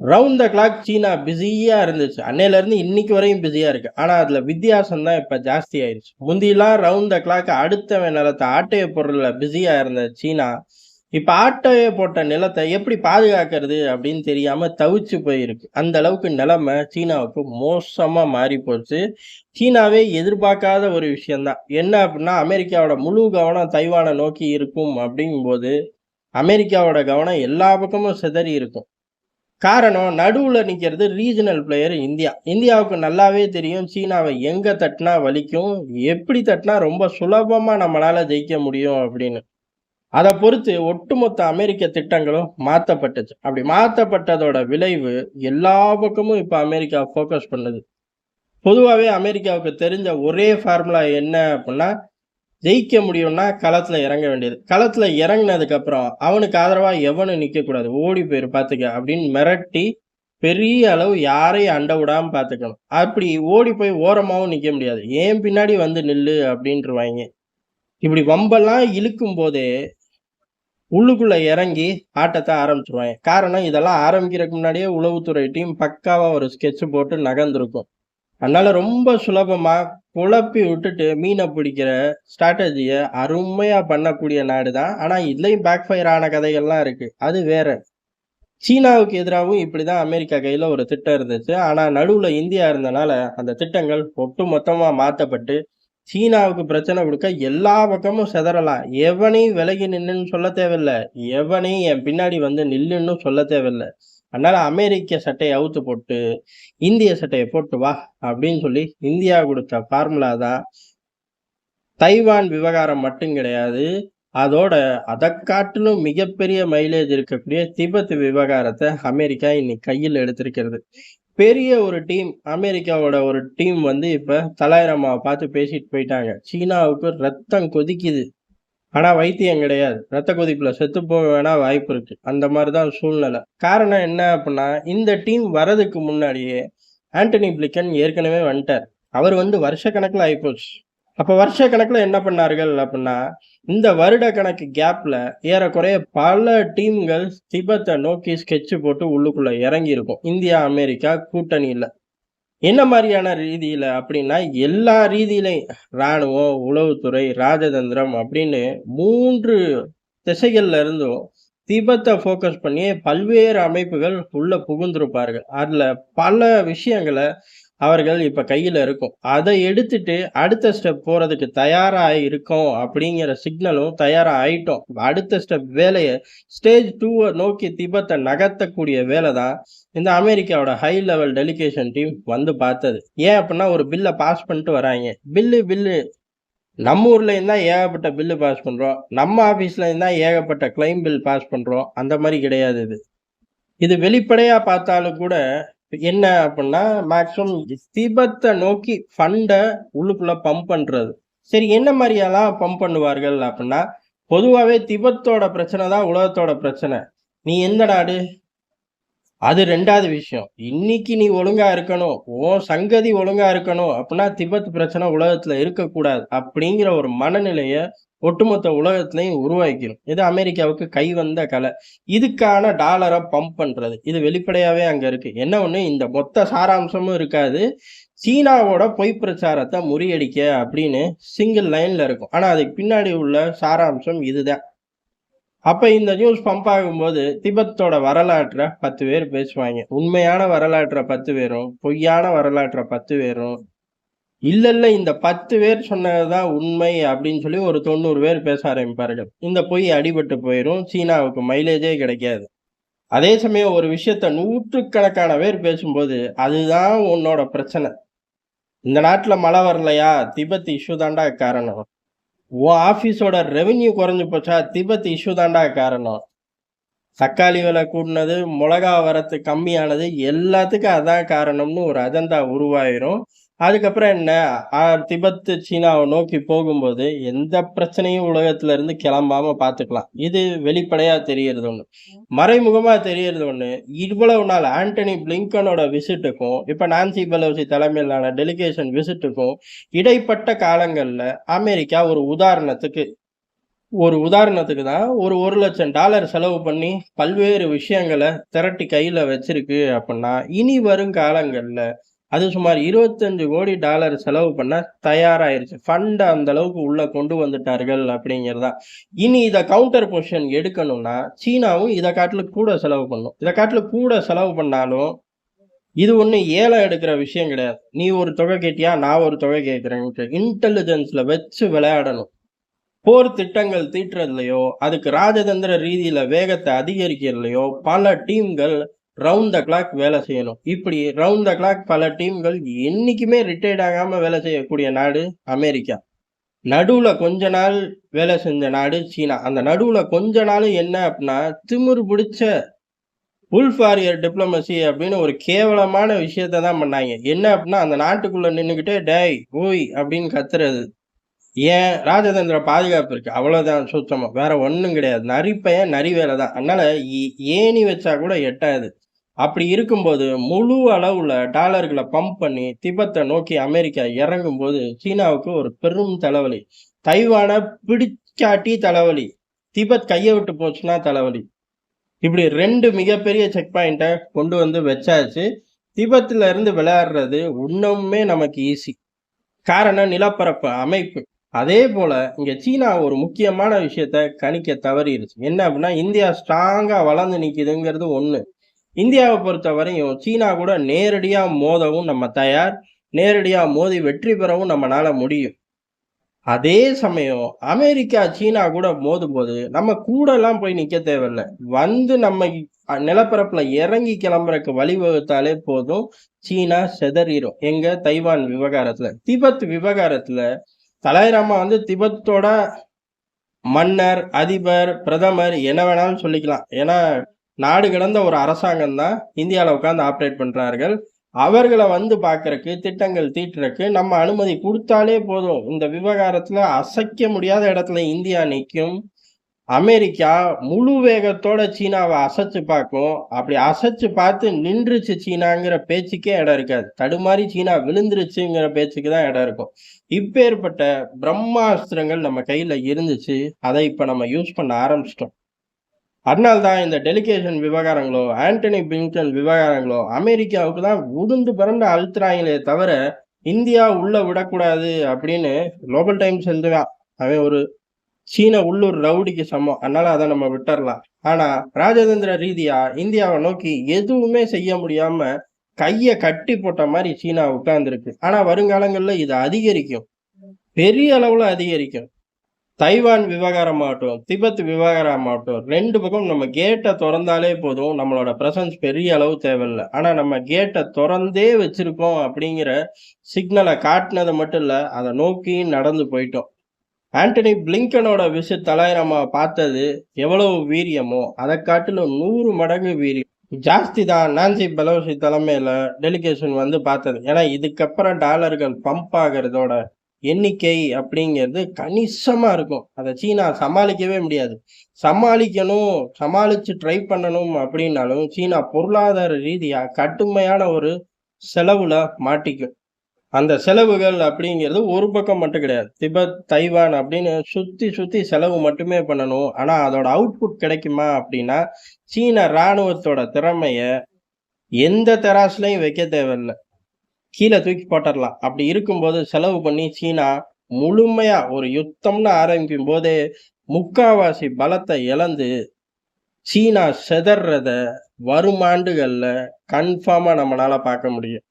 Round the clock சீனா பிஸியா இருந்துச்சு. அன்னையிலேருந்து இன்னைக்கு வரையும் பிஸியா இருக்கு. ஆனா, அதுல வித்தியாசம் தான் இப்ப ஜாஸ்தி ஆயிருச்சு. முந்திலாம் ரவுண்ட் த கிளாக் அடுத்தவன் நிலத்த ஆட்டைய போடுறதுல பிஸியா இருந்த சீனா, இப்ப ஆட்டைய போட்ட நிலத்த எப்படி பாதுகாக்கிறது அப்படின்னு தெரியாம தவிச்சு போயிருக்கு. அந்த அளவுக்கு நிலைமை சீனாவுக்கு மோசமா மாறிப் போச்சு. சீனாவே எதிர்பார்க்காத ஒரு விஷயம் தான். என்ன அப்படின்னா, அமெரிக்காவோட முழு கவனம் தைவான நோக்கி இருக்கும் அப்படிங்கும்போது, அமெரிக்காவோட கவனம் எல்லா பக்கமும் சிதறி இருக்கும். காரணம், நடுவுல நிக்கிறது ரீஜனல் பிளேயர் இந்தியா. இந்தியாவுக்கு நல்லாவே தெரியும் சீனாவ எங்க தட்டுனா வலிக்கும், எப்படி தட்டுனா ரொம்ப சுலபமா நம்மளால ஜெயிக்க முடியும் அப்படின்னு. அத பொறுத்து ஒட்டுமொத்த அமெரிக்க திட்டங்களும் மாத்தப்பட்டுச்சு. அப்படி மாத்தப்பட்டதோட விளைவு எல்லா பக்கமும் இப்ப அமெரிக்கா ஃபோக்கஸ் பண்ணுது. பொதுவாவே அமெரிக்காவுக்கு தெரிஞ்ச ஒரே ஃபார்முலா என்ன அப்படின்னா, ஜெயிக்க முடியும்னா களத்துல இறங்க வேண்டியது. களத்துல இறங்குனதுக்கு அப்புறம் அவனுக்கு ஆதரவா எவனும் நிக்கக்கூடாது. ஓடி போயிரு பார்த்துக்க அப்படின்னு மிரட்டி, பெரிய அளவு யாரையும் அண்ட விடாம பார்த்துக்கணும். அப்படி ஓடி போய் ஓரமாவும் நிக்க முடியாது. "ஏன் பின்னாடி வந்து நில்லு" அப்படின்ருவாய்ங்க. இப்படி வம்பெல்லாம் இழுக்கும்போதே, உள்ளுக்குள்ள இறங்கி ஆட்டத்த ஆரம்பிச்சுருவாய்ங்க. காரணம் இதெல்லாம் ஆரம்பிக்கிறதுக்கு முன்னாடியே உளவுத்துறை டீம் பக்காவா ஒரு ஸ்கெட்ச் போட்டு நகர்ந்திருக்கும். அதனால ரொம்ப சுலபமா குழப்பி விட்டுட்டு மீன பிடிக்கிற ஸ்ட்ராட்டஜிய அருமையா பண்ணக்கூடிய நாடு தான். ஆனா இதுலயும் பேக் ஃபயர் ஆன கதைகள்லாம் இருக்கு. அது வேற. சீனாவுக்கு எதிராவும் இப்படிதான் அமெரிக்கா கையில ஒரு திட்டம் இருந்துச்சு. ஆனா நடுவுல இந்தியா இருந்தனால அந்த திட்டங்கள் ஒட்டுமொத்தமா மாத்தப்பட்டு, சீனாவுக்கு பிரச்சனை குடுக்க எல்லா பக்கமும் சிதறலாம். எவனையும் விலகி நின்னுன்னு சொல்ல தேவையில்ல. எவனையும் என் பின்னாடி வந்து நில்லுன்னும் சொல்ல தேவையில்ல. அதனால அமெரிக்க சட்டைய அவுத்து போட்டு இந்திய சட்டைய போட்டு வா! அப்படின்னு சொல்லி இந்தியா குடுத்த ஃபார்முலா தான். தைவான் விவகாரம் மட்டும் கிடையாது. அதோட அதக் காட்டிலும் மிகப்பெரிய மைலேஜ் இருக்கக்கூடிய திபெத் விவகாரத்த அமெரிக்கா இன்னைக்கு கையில் எடுத்திருக்கிறது. பெரிய ஒரு டீம் அமெரிக்காவோட ஒரு டீம் வந்து இப்ப தலாய் ராமாவ பார்த்து பேசிட்டு போயிட்டாங்க. சீனாவுக்கு ரத்தம் கொதிக்குது. ஆனா வைத்தியம் கிடையாது. ரத்த கொதிப்புல செத்து போக வேணா வாய்ப்பு இருக்கு. அந்த மாரி தான் சூழ்நிலை. காரணம் என்ன அப்டின்னா, இந்த டீம் வரதுக்கு முன்னாடியே ஆண்டனி பிளிங்கன் ஏற்கனவே வந்துட்டார். அவர் வந்து வருஷக்கணக்குல ஆயிப்போச்சு. அப்ப வருஷக்கணக்குல என்ன பண்ணார்கள் அப்டின்னா, இந்த வருட கணக்கு கேப்ல ஏறக்குறைய பல டீம்கள் திபெத்த நோக்கி ஸ்கெட்ச் போட்டு உள்ளுக்குள்ள இறங்கியிருக்கும். இந்தியா, அமெரிக்கா கூட்டணியில. என்ன மாரியான ரீதியில அப்டின்னா, எல்லா ரீதியிலயும் ராணுவம், உளவுத்துறை, ராஜதந்திரம் அப்படின்னு 3 திசைகள்ல இருந்தும் திபெத்த ஃபோக்கஸ் பண்ணி பல்வேறு அமைப்புகள் உள்ள புகுந்திருப்பார்கள். அதுல பல விஷயங்கள அவர்கள் இப்ப கையில இருக்கும். அத எடுத்துட்டு அடுத்த ஸ்டெப் போறதுக்கு தயாரா இருக்கோம் அப்படிங்கிற சிக்னலும் தயாரா ஆயிட்டோம். அடுத்த ஸ்டெப் வேலைய ஸ்டேஜ் 2 நோக்கி திபெத்த நகர்த்தக்கூடிய வேல தான் இந்த அமெரிக்காவோட ஹை லெவல் டெலிகேஷன் டீம் வந்து பார்த்தது. ஏன் அப்டின்னா ஒரு பில்ல பாஸ் பண்ணிட்டு வராய்ங்க. பில்லு நம்ம ஊர்லயும் தான் ஏகப்பட்ட பில்லு பாஸ் பண்றோம். நம்ம ஆபீஸ்லயும் தான் ஏகப்பட்ட கிளைம் பில் பாஸ் பண்றோம். அந்த மாரி கிடையாது இது. இது வெளிப்படையா பார்த்தாலும் கூட என்ன அப்டின்னா, மேக்ஸிமம் திபெத்த நோக்கி ஃபண்ட உள்ளுக்குள்ள பம்ப் பண்றது. சரி என்ன மாரியெல்லாம் பம்ப் பண்ணுவார்கள் அப்டின்னா, பொதுவாவே திபெத்தோட பிரச்சனை தான் உலகத்தோட பிரச்சனை. நீ எந்த நாடு? அது 2வது விஷயம். இன்னைக்கு நீ ஒழுங்கா இருக்கணும். உன் சங்கதி ஒழுங்கா இருக்கணும். அப்டின்னா திபெத் பிரச்சனை உலகத்துல இருக்கக்கூடாது. அப்படிங்கிற ஒரு மனநிலைய ஒட்டுமொத்த உலகத்திலயும் உருவாக்கிரும். இது அமெரிக்காவுக்கு கைவந்த கலை. இதுக்கான டாலர பம்ப் பண்றது. இது வெளிப்படையாவே அங்க இருக்கு. என்ன ஒண்ணு இந்த மொத்த சாராம்சமும் இருக்காது. சீனாவோட பொய் பிரச்சாரத்த முறியடிக்க அப்படின்னு சிங்கிள் லைன்ல இருக்கும். ஆனா அதுக்கு பின்னாடி உள்ள சாராம்சம் இதுதான். அப்ப இந்த நியூஸ் பம்ப் ஆகும்போது, திபெத்தோட வரலாற்ற 10 பேர் பேசுவாய்ங்க. உண்மையான வரலாற்ற 10 பேரும், பொய்யான வரலாற்ற 10 பேரும், இல்ல இந்த 10 பேர் சொன்னது தான் உண்மை அப்படின்னு சொல்லி ஒரு 90 பேர் பேச ஆரம்பிப்பார்கள். இந்த பொய் அடிபட்டு போயிரும். சீனாவுக்கு மைலேஜே கிடைக்காது. அதே சமயம் ஒரு விஷயத்த நூற்றுக்கணக்கான பேர் பேசும்போது, அதுதான் உன்னோட பிரச்சனை. இந்த நாட்டுல மழை வரலையா? திபெத் இஷ்யூ தான்டா காரணம். உன் ஆபீஸோட ரெவென்யூ குறைஞ்சு போச்சா? திபெத் இஷ்யூ தான்டா காரணம். தக்காளி விலை கூடுனது, மொளகா வரத்து கம்மியானது எல்லாத்துக்கும் அதான் காரணம்னு ஒரு அஜெண்டா உருவாயிரும். அதுக்கப்புறம் என்ன, திபெத் சீனாவ நோக்கி போகும்போது, எந்த பிரச்சனையும் உலகத்துல இருந்து கிளம்பாம பார்த்துக்கலாம். இது வெளிப்படையா தெரியறது ஒண்ணு. மறைமுகமா தெரியறது ஒண்ணு. இவ்வளவு நாள் ஆண்டனி பிளிங்கனோட விசிட்டுக்கும், இப்ப நான்சி பெலோசி தலைமையிலான டெலிகேஷன் விசிட்டுக்கும் இடைப்பட்ட காலங்கள்ல அமெரிக்கா ஒரு உதாரணத்துக்கு ஒரு உதாரணத்துக்கு தான் ஒரு $1,00,000 செலவு பண்ணி பல்வேறு விஷயங்கள திரட்டி கையில வச்சிருக்கு அப்புட்ன்னா, இனி வரும் காலங்கள்ல அது சுமார் $25,00,00,000 செலவு பண்ண தயாராயிருச்சு. ஃபண்ட் அந்த அளவுக்கு உள்ள கொண்டு வந்துட்டார்கள் அப்படிங்கிறது தான். இனி இத கவுண்டர் பொசிஷன் எடுக்கணும்னா, சீனாவும் இத காட்டிலும் கூட செலவு பண்ணும். இத காட்டிலும் கூட செலவு பண்ணாலும், இது ஒண்ணும் ஏலம் எடுக்கிற விஷயம் கிடையாது. நீ ஒரு தொகை கேட்டியா? நான் ஒரு தொகை கேட்கிறேன்ட்டு. இன்டெலிஜென்ஸ்ல வச்சு விளையாடணும். போர் திட்டங்கள் தீட்டுறதுலயோ, அதுக்கு ராஜதந்திர ரீதியில வேகத்த அதிகரிக்கிறதுலயோ, பல டீம்கள் ரவுண்ட் த கிளாக் வேலை செய்யணும். இப்படி ரவுண்ட் த கிளாக் பல டீம்கள் என்னைக்குமே ரிட்டயர்ட் ஆகாம வேலை செய்யக்கூடிய நாடு அமெரிக்கா. நடுவுல கொஞ்ச நாள் வேலை செஞ்ச நாடு சீனா. அந்த நடுவுல கொஞ்ச நாள் என்ன அப்டின்னா, திமிரு பிடிச்ச வுல்ஃப் வாரியர் டிப்ளோமசி அப்படின்னு ஒரு கேவலமான விஷயத்த தான் பண்ணாய்ங்க. என்ன அப்டின்னா, அந்த நாட்டுக்குள்ள நின்னுகிட்டு, "டேய், ஓய்" அப்படின்னு கத்துறது. ஏன் ராஜதந்திர பாதுகாப்பு இருக்கு. அவ்வளோதான் சுத்தமா. வேற ஒண்ணும் கிடையாது. நரிப்பயன் நரி வேலை தான். அதனால ஏணி வச்சா கூட எட்டாது. அப்படி இருக்கும்போது, முழு அளவுல டாலர்கள பம்ப் பண்ணி திபெத்த நோக்கி அமெரிக்கா இறங்கும்போது, சீனாவுக்கு ஒரு பெரும் தலைவலி. தைவான பிடிக்காட்டி தலைவலி. திபெத் கைய விட்டு போச்சுன்னா தலைவலி. இப்படி 2 மிகப்பெரிய செக் பாயிண்ட்ட கொண்டு வந்து வச்சாச்சு. திபெத்ல இருந்து விளையாடுறது இன்னமுமே நமக்கு ஈஸி. காரணம் நிலப்பரப்பு அமைப்பு. அதே போல இங்க சீனா ஒரு முக்கியமான விஷயத்த கணிக்க தவறிருச்சு. என்ன அப்படின்னா, இந்தியா ஸ்ட்ராங்கா வளர்ந்து நிக்குதுங்கிறது ஒண்ணு. இந்தியாவ பொறுத்தவரையும் சீனா கூட நேரடியா மோதவும் நம்ம தயார். நேரடியா மோதி வெற்றி பெறவும் நம்மனால முடியும். அதே சமயம் அமெரிக்கா, சீனா கூட மோதும்போது, நம்ம கூடலாம் போய் நிக்க தேவையில்ல. வந்து நம்ம நிலப்பரப்புல இறங்கி கிளம்புறக்கு வழிவகுத்தாலே போதும். சீனா சிதறிரும். எங்க? தைவான் விவகாரத்துல. திபெத் விவகாரத்துல தலாய் வந்து திபெத்தோட மன்னர், அதிபர், பிரதமர் என்ன வேணாலும் சொல்லிக்கலாம். ஏன்னா, நாடு கடந்த ஒரு அரசாங்கம் தான் இந்தியால உட்கார்ந்து ஆப்பரேட் பண்றார்கள். அவர்கள வந்து பார்க்கறக்கு, திட்டங்கள் தீட்டுறக்கு நம்ம அனுமதி குடுத்தாலே போதும். இந்த விவகாரத்துல அசைக்க முடியாத இடத்துல இந்தியா நிக்கும். அமெரிக்கா முழு வேகத்தோட சீனாவ அசைச்சு பார்க்கும். அப்படி அசைச்சு பார்த்து நின்றுச்சு சீனாங்கிற பேச்சுக்கே இடம் இருக்காது. தடுமாறி சீனா விழுந்துருச்சுங்கிற பேச்சுக்கு தான் இடம் இருக்கும். இப்பேற்பட்ட பிரம்மாஸ்திரங்கள் நம்ம கையில இருந்துச்சு. அதை இப்ப நம்ம யூஸ் பண்ண ஆரம்பிச்சிட்டோம். அதனால தான் இந்த டெலிகேஷன் விவகாரங்களோ, ஆண்டனி பிளிங்கன் விவகாரங்களோ அமெரிக்காவுக்கு தான் உருண்டு பிரண்டு அழுத்துறாங்களே தவிர, இந்தியா உள்ள விடக்கூடாது அப்படின்னு குளோபல் டைம்ஸ் எழுதுவான். அவன் ஒரு சீன உள்ளூர் ரவுடிக்கு சமம். அதனால அத நம்ம விட்டறலாம். ஆனா, ராஜதந்திர ரீதியா இந்தியாவ நோக்கி எதுவுமே செய்ய முடியாம கைய கட்டி போட்ட மாரி சீனா உட்கார்ந்திருக்கு. ஆனா, வருங்காலங்கள்ல இது அதிகரிக்கும். பெரிய அளவுல அதிகரிக்கும். தைவான் விவகாரமாகட்டும், திபெத் விவகாரமாகட்டும் 2 பக்கம் நம்ம கேட்ட தொறந்தாலே போதும். நம்மளோட பிரசன்ஸ் பெரிய அளவு தேவையில்ல. ஆனா, நம்ம கேட்ட தொறந்தே வச்சிருக்கோம் அப்படிங்கிற சிக்னல காட்டுனது மட்டும் இல்ல, அத நோக்கி நடந்து போயிட்டோம். ஆண்டனி பிளிங்கனோட விசிட் தலாய் நம்ம பார்த்தது எவ்வளவு வீரியமோ, அதைக் காட்டிலும் 100 மடங்கு வீரியம். ஜாஸ்தி தான் நான்சி பெலோசி தலைமையில டெலிகேஷன் வந்து பார்த்தது. ஏன்னா, இதுக்கப்புறம் டாலர்கள் பம்ப் ஆகுறதோட எண்ணிக்கை அப்படிங்கிறது கணிசமா இருக்கும். அத சீனா சமாளிக்கவே முடியாது. சமாளிக்கணும், சமாளிச்சு ட்ரை பண்ணணும் அப்படின்னாலும், சீனா பொருளாதார ரீதியா கடுமையான ஒரு செலவுல மாட்டிக்கும். அந்த செலவுகள் அப்படிங்கிறது ஒரு பக்கம் மட்டும் கிடையாது. திபெத், தைவான் அப்படின்னு சுத்தி, சுத்தி செலவு மட்டுமே பண்ணணும். ஆனா, அதோட அவுட்புட் கிடைக்குமா அப்படின்னா, சீன ராணுவத்தோட திறமைய எந்த தராசுலயும் வைக்க தேவையில்ல. கீழ தூக்கி போட்டுறலாம். அப்படி இருக்கும்போது செலவு பண்ணி சீனா முழுமையா ஒரு யுத்தம்னு ஆரம்பிக்கும் போதே, முக்காவாசி பலத்த இழந்து, சீனா சிதறத வரும் ஆண்டுகள்ல கன்ஃபார்மா நம்மனால பார்க்க முடியும்.